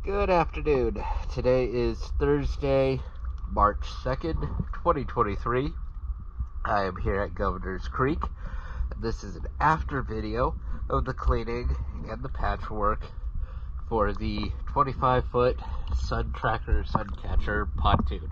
Good afternoon. Today is Thursday, March 2nd, 2023. I am here at Governor's Creek. This is an after video of the cleaning and the patchwork for the 25-foot Suntracker Suncatcher pontoon.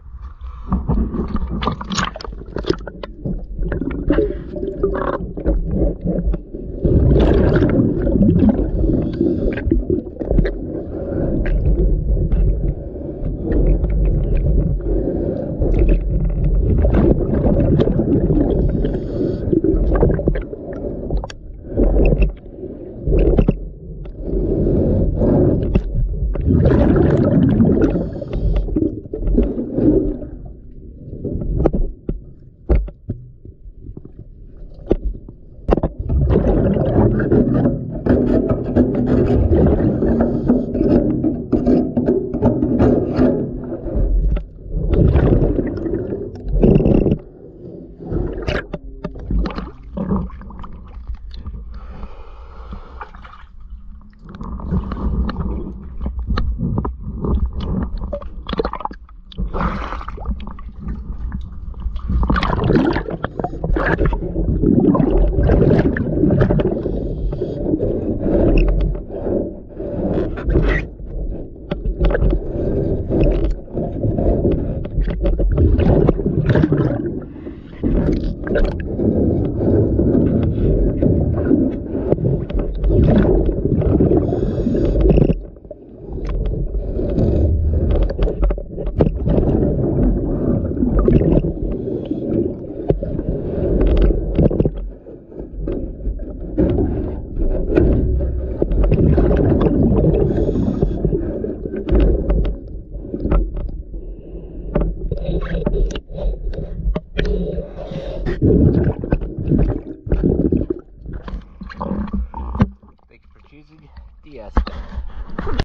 Thank you for choosing DS.